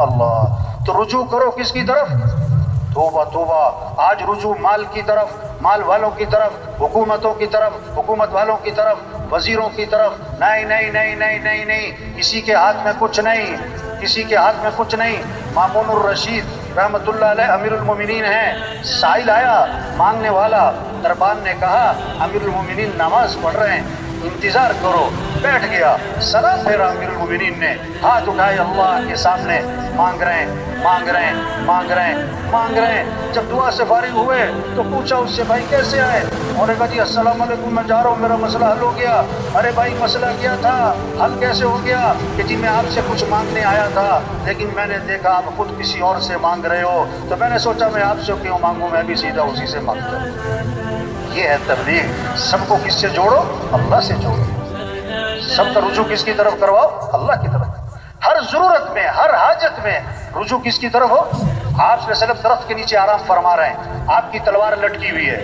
اللہ. تو رجوع کرو کس کی طرف؟ توبہ توبہ. آج رجوع مال کی طرف، مال والوں کی طرف، حکومتوں کی طرف، حکومت والوں کی طرف، وزیروں کی طرف. نہیں نہیں نہیں نہیں نہیں نہیں، کسی کے ہاتھ میں کچھ نہیں، کسی کے ہاتھ میں کچھ نہیں. مامون الرشید رحمت اللہ علیہ امیر المومنین ہیں. سائل آیا مانگنے والا، دربان نے کہا امیر المومنین نماز پڑھ رہے ہیں، انتظار کرو. بیٹھ گیا، سلام پھیرا امیر المومنین نے، ہاتھ اٹھائے اللہ کے سامنے، مانگ رہے ہیں مانگ رہے ہیں مانگ رہے ہیں مانگ رہے ہیں. جب دعا سے فارغ ہوئے تو پوچھا اس سے بھائی کیسے آئے؟ انہوں نے کہا جی السلام علیکم میں جا رہا ہوں، میرا مسئلہ حل ہو گیا. ارے بھائی مسئلہ کیا تھا؟ حل کیسے ہو گیا؟ کہ جی میں آپ سے کچھ مانگنے آیا تھا لیکن میں نے دیکھا آپ خود کسی اور سے مانگ رہے ہو تو میں نے سوچا میں آپ سے کیوں مانگوں، میں بھی سیدھا اسی سے مانگتا ہوں. یہ ہے تبلیغ. سب کو کس سے جوڑو؟ اللہ سے جوڑو. سب کا رجوع کس کی طرف کرواؤ؟ اللہ کی طرف. ہر ضرورت میں، ہر حاجت میں رجوع کس کی طرف ہو؟ آپ صلی اللہ علیہ وسلم درخت کے نیچے آرام فرما رہے ہیں، آپ کی تلوار لٹکی ہوئی ہے.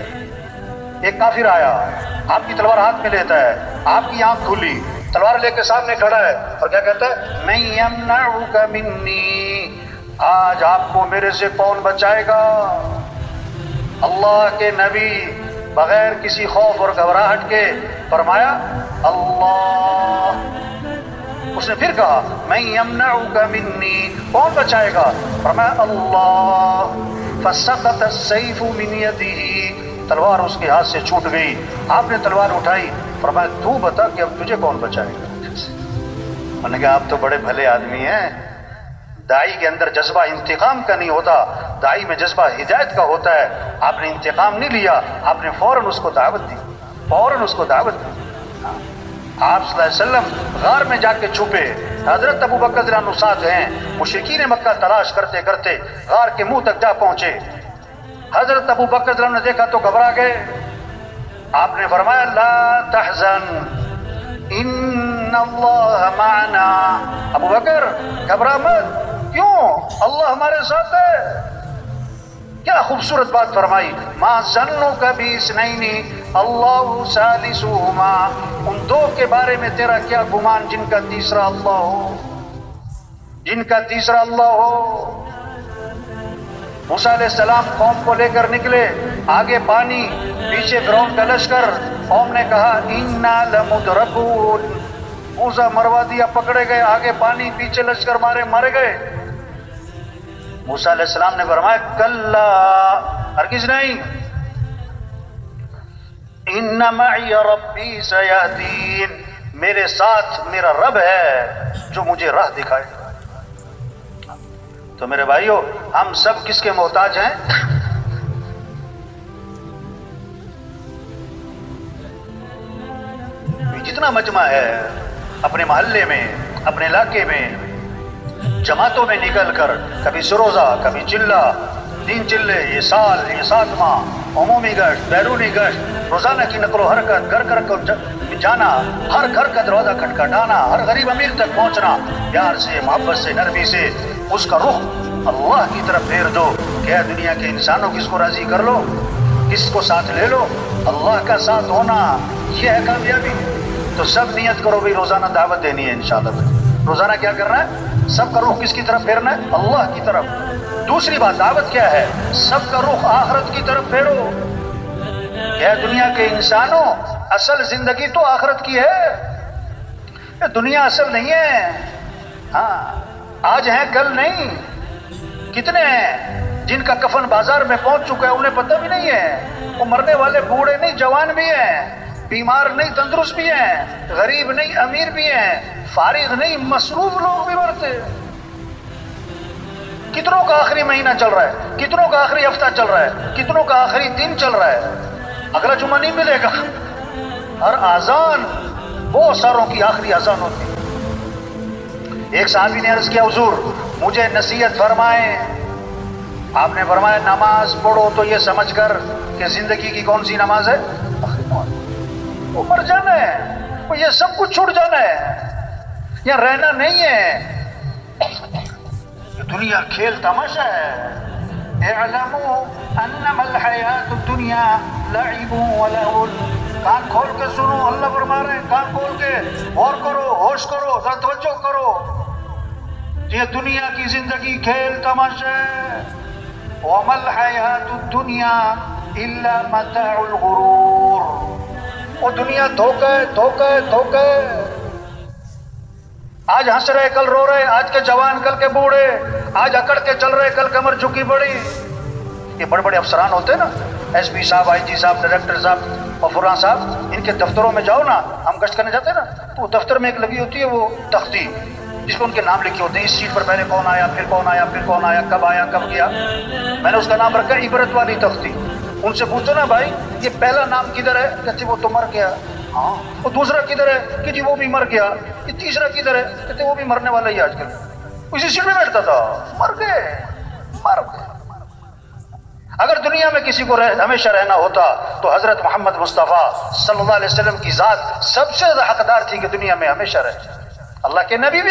ایک کافر آیا، آپ کی تلوار ہاتھ میں لیتا ہے، آپ کی آنکھ کھلی، تلوار لے کے سامنے کھڑا ہے اور کیا کہتا ہے؟ میں یمنعک منی، آج آپ کو میرے سے کون بچائے گا؟ اللہ کے نبی بغیر کسی خوف اور گھبراہٹ کے فرمایا اللہ. اس نے پھر کہا میں یمنعک منی، کون بچائے گا؟ فرمایا اللہ. فسقط السیف من یدہ، تلوار اس کے ہاتھ سے چھوٹ گئی. آپ نے تلوار اٹھائی، فرمایا تو بتا کہ اب تجھے کون بچائے گا؟ انہوں نے کہا آپ تو بڑے بھلے آدمی ہیں. داعی کے اندر جذبہ انتقام کا نہیں ہوتا، داعی میں جذبہ ہدایت کا ہوتا ہے. آپ نے انتقام نہیں لیا، آپ نے فوراً اس کو دعوت دی، فوراً اس کو دعوت دی. آپ صلی اللہ علیہ وسلم غار میں جا کے چھپے، حضرت ابو بکر رضی اللہ عنہ ساتھ ہیں. مشرکین مکہ تلاش کرتے کرتے غار کے منہ تک جا پہنچے. حضرت ابو بکر رضی اللہ عنہ نے دیکھا تو گھبرا گئے. آپ نے فرمایا لا تحزن ان اللہ معنا. ابو بکر گھبرا مت، کیوں؟ اللہ ہمارے ساتھ ہے. کیا خوبصورت بات فرمائی. ما ظنک باثنین اللہ ثالثہما، ان دو کے بارے میں تیرا کیا گمان جن کا تیسرا اللہ ہو، جن کا تیسرا اللہ ہو. موسیٰ علیہ السلام قوم کو لے کر نکلے، آگے پانی، پیچھے فرعون کا لشکر. قوم نے کہا انا لمدرکون، موسیٰ مروا دیا، پکڑے گئے. آگے پانی، پیچھے لشکر، مارے گئے. موسیٰ علیہ السلام نے فرمایا کلا، ہرگز نہیں، ان معی ربی سیہدین، میرے ساتھ میرا رب ہے جو مجھے راہ دکھائے. تو میرے بھائیو، ہم سب کس کے محتاج ہیں؟ جتنا مجمع ہے اپنے محلے میں، اپنے علاقے میں، جماعتوں میں نکل کر، کبھی سروزہ، کبھی چلہ، 3 چلے، یہ سال، یہ 7 ماہ، عمومی گشت، بیرونی گشت، روزانہ کی نقل و حرکت، گھر گھر کو جانا، ہر گھر کا دروازہ کھٹکھٹانا، ہر غریب امیر تک پہنچنا، پیار سے، محبت سے، نرمی سے اس کا رخ اللہ کی طرف پھیر دو کہ اے دنیا کے انسانوں، کس کو راضی کر لو، کس کو ساتھ لے لو، اللہ کا ساتھ ہونا، یہ ہے کامیابی. تو سب نیت کرو بھئی روزانہ دعوت دینی ہے انشاءاللہ. روزانہ کیا کرنا ہے؟ سب کا رخ کس کی طرف پھیرنا ہے؟ اللہ کی طرف. دوسری بات، دعوت کیا ہے؟ سب کا رخ آخرت کی طرف پھیرو. کہ دنیا کے انسانوں، اصل زندگی تو آخرت کی ہے، دنیا اصل نہیں ہے. ہاں آج ہیں کل نہیں. کتنے ہیں جن کا کفن بازار میں پہنچ چکا ہے، انہیں پتہ بھی نہیں ہے. وہ مرنے والے بوڑھے نہیں، جوان بھی ہیں، بیمار نہیں، تندرست بھی ہیں، غریب نہیں، امیر بھی ہیں، فارغ نہیں، مصروف لوگ بھی مرتے. کتنوں کا آخری مہینہ چل رہا ہے، کتنوں کا آخری ہفتہ چل رہا ہے، کتنوں کا آخری دن چل رہا ہے. اگلا جمعہ نہیں ملے گا. ہر اذان بہت ساروں کی آخری اذان ہوتی. ایک صحابی نے عرض کیا حضور مجھے نصیحت فرمائیں. آپ نے فرمایا نماز پڑھو تو یہ سمجھ کر کہ زندگی کی کون سی نماز ہے؟ وہ مر جانا ہے، وہ یہ سب کچھ چھوڑ جانا ہے، یہاں رہنا نہیں ہے. یہ دنیا کھیل تماشا ہے. اعلموا انما الحیات الدنیا لعب ولہو. کان کھول کے سنو، اللہ فرما رہے ہیں کان کھول کے غور کرو، ہوش کرو، ذرا توجہ کرو. یہ دنیا کی زندگی کھیل تماشا ہے. وَمَا الْحَيَاةُ الدُّنْيَا إِلَّا مَتَاعُ الْغُرُورِ. وہ دنیا دھوکہ ہے، دھوکہ ہے، دھوکہ ہے. آج ہنس رہے کل رو رہے، آج کے جوان کل کے بوڑھے، آج اکڑ کے چل رہے کل کمر جھکی پڑی. یہ بڑے بڑے افسران ہوتے ہیں نا، ایس پی صاحب، آئی جی صاحب، ڈائریکٹر صاحب اور فلاں صاحب، ان کے دفتروں میں جاؤ نا، ہم گشت کرنے جاتے ہیں نا، تو دفتر میں ایک لگی ہوتی ہے وہ تختی جس کو ان کے نام لکھے ہوتے ہیں، اس سیٹ پر پہلے کون آیا، پھر کون آیا، پھر کون آیا، کب گیا. میں نے اس کا نام رکھا عبرت والی تختی. ان سے پوچھو نا بھائی یہ پہلا نام کدھر ہے؟ کہتے وہ تو مر گیا. ہاں. وہ دوسرا کدھر ہے؟ کہ جی وہ بھی مر گیا. یہ تیسرا کدھر ہے؟ کہتے وہ بھی مرنے والا ہی آج کل. اسی سیٹ میں بیٹھتا تھا، مر گئے، مر گئے. اگر دنیا میں کسی کو ہمیشہ رہنا ہوتا تو حضرت محمد مصطفیٰ صلی اللہ علیہ وسلم کی ذات سب سے زیادہ حقدار تھی کہ دنیا میں ہمیشہ رہے. اللہ کے نبی بھی